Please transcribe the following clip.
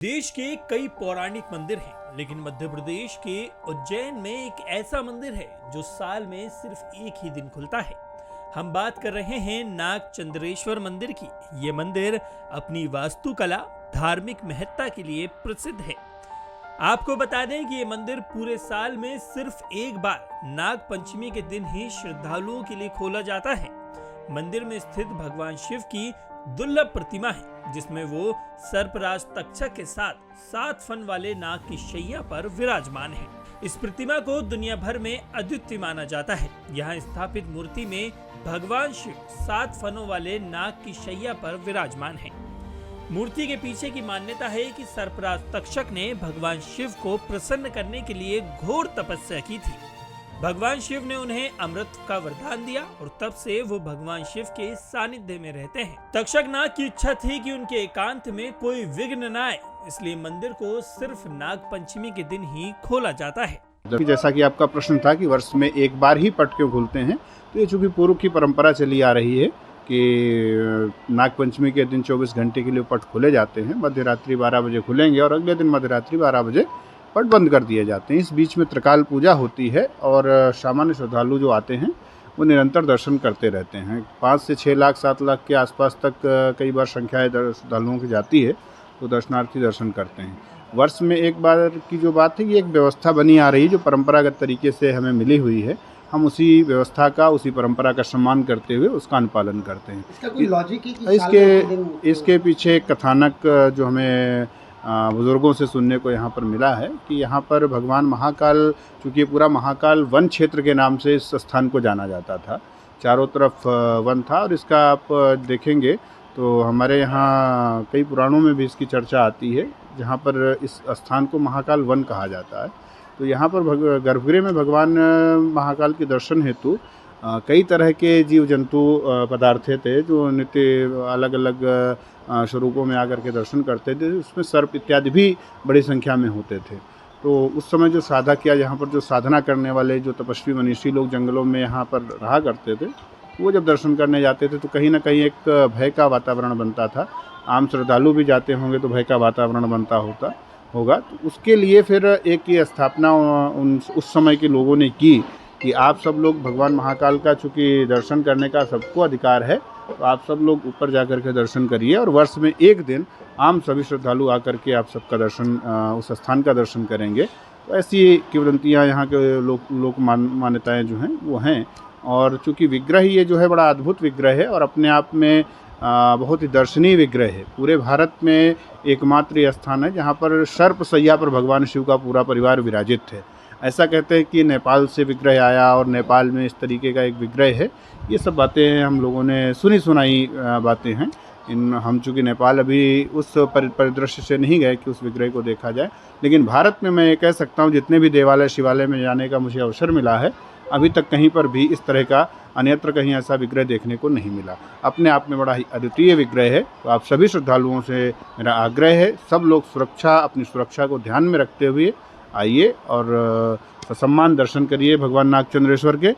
देश के कई पौराणिक मंदिर हैं, लेकिन मध्य प्रदेश के उज्जैन में एक ऐसा मंदिर है जो साल में सिर्फ एक ही दिन खुलता है। हम बात कर रहे हैं नाग चंद्रेश्वर मंदिर की। ये मंदिर अपनी वास्तुकला, धार्मिक महत्ता के लिए प्रसिद्ध है। आपको बता दें कि ये मंदिर पूरे साल में सिर्फ एक बार नाग पंचमी के दिन ही श्रद्धालुओं के लिए खोला जाता है। मंदिर में स्थित भगवान शिव की दुर्लभ प्रतिमा है, जिसमें वो सर्पराज तक्षक के साथ 7 फन वाले नाग की शैया पर विराजमान है। इस प्रतिमा को दुनिया भर में अद्वितीय माना जाता है। यहाँ स्थापित मूर्ति में भगवान शिव 7 फनों वाले नाग की शैया पर विराजमान है। मूर्ति के पीछे की मान्यता है कि सर्पराज तक्षक ने भगवान शिव को प्रसन्न करने के लिए घोर तपस्या की थी। भगवान शिव ने उन्हें अमृत का वरदान दिया और तब से वो भगवान शिव के सानिध्य में रहते हैं। तक्षक नाग की इच्छा थी कि उनके एकांत में कोई विघ्न न आए, इसलिए मंदिर को सिर्फ नाग पंचमी के दिन ही खोला जाता है। जैसा कि आपका प्रश्न था कि वर्ष में एक बार ही पट क्यों खुलते हैं, तो ये चूंकि पूर्व की परंपरा चली आ रही है कि नाग पंचमी के दिन 24 घंटे के लिए पट खोले जाते हैं। मध्य रात्रि 12 बजे खुलेंगे और अगले दिन मध्य रात्रि 12 बजे पट बंद कर दिए जाते हैं। इस बीच में त्रिकाल पूजा होती है और सामान्य श्रद्धालु जो आते हैं वो निरंतर दर्शन करते रहते हैं। 5 से 6 लाख 7 लाख के आसपास तक कई बार संख्याएं श्रद्धालुओं की जाती है, तो दर्शनार्थी दर्शन करते हैं। वर्ष में एक बार की जो बात है, ये एक व्यवस्था बनी आ रही है जो परंपरागत तरीके से हमें मिली हुई है। हम उसी व्यवस्था का, उसी परंपरा का सम्मान करते हुए उसका अनुपालन करते हैं। इसका कोई लॉजिक है कि इसके पीछे एक कथानक जो हमें बुजुर्गों से सुनने को यहाँ पर मिला है कि यहाँ पर भगवान महाकाल, चूँकि पूरा महाकाल वन क्षेत्र के नाम से इस स्थान को जाना जाता था, चारों तरफ वन था। और इसका आप देखेंगे तो हमारे यहाँ कई पुराणों में भी इसकी चर्चा आती है, जहाँ पर इस स्थान को महाकाल वन कहा जाता है। तो यहाँ पर गर्भगृह में भगवान महाकाल के दर्शन हेतु कई तरह के जीव जंतु पदार्थ थे जो नित्य अलग अलग स्वरूपों में आकर के दर्शन करते थे। उसमें सर्प इत्यादि भी बड़ी संख्या में होते थे। तो उस समय जो साधक या यहाँ पर जो साधना करने वाले जो तपस्वी मनीषी लोग जंगलों में यहाँ पर रहा करते थे, वो जब दर्शन करने जाते थे तो कहीं ना कहीं एक भय का वातावरण बनता था। आम श्रद्धालु भी जाते होंगे तो भय का वातावरण बनता होगा। तो उसके लिए फिर एक ये स्थापना उस समय के लोगों ने की कि आप सब लोग भगवान महाकाल का चूँकि दर्शन करने का सबको अधिकार है, तो आप सब लोग ऊपर जाकर के दर्शन करिए और वर्ष में एक दिन आम सभी श्रद्धालु आकर के आप सबका दर्शन, उस स्थान का दर्शन करेंगे। तो ऐसी किंवदंतियाँ यहाँ के लोक मान्यताएँ जो हैं वो हैं। और चूँकि विग्रह ये जो है बड़ा अद्भुत विग्रह है और अपने आप में बहुत ही दर्शनीय विग्रह है। पूरे भारत में एकमात्र ये स्थान है जहाँ पर सर्प सैया पर भगवान शिव का पूरा परिवार विराजित है। ऐसा कहते हैं कि नेपाल से विग्रह आया और नेपाल में इस तरीके का एक विग्रह है। ये सब बातें हम लोगों ने सुनी सुनाई बातें हैं। हम चूँकि नेपाल अभी उस परिदृश्य से नहीं गए कि उस विग्रह को देखा जाए, लेकिन भारत में मैं ये कह सकता हूँ जितने भी देवालय शिवालय में जाने का मुझे अवसर मिला है, अभी तक कहीं पर भी इस तरह का अन्यत्र कहीं ऐसा विग्रह देखने को नहीं मिला। अपने आप में बड़ा ही अद्वितीय विग्रह है। तो आप सभी श्रद्धालुओं से मेरा आग्रह है, सब लोग अपनी सुरक्षा को ध्यान में रखते हुए आइए और ससम्मान दर्शन करिए भगवान नाग चंद्रेश्वर के।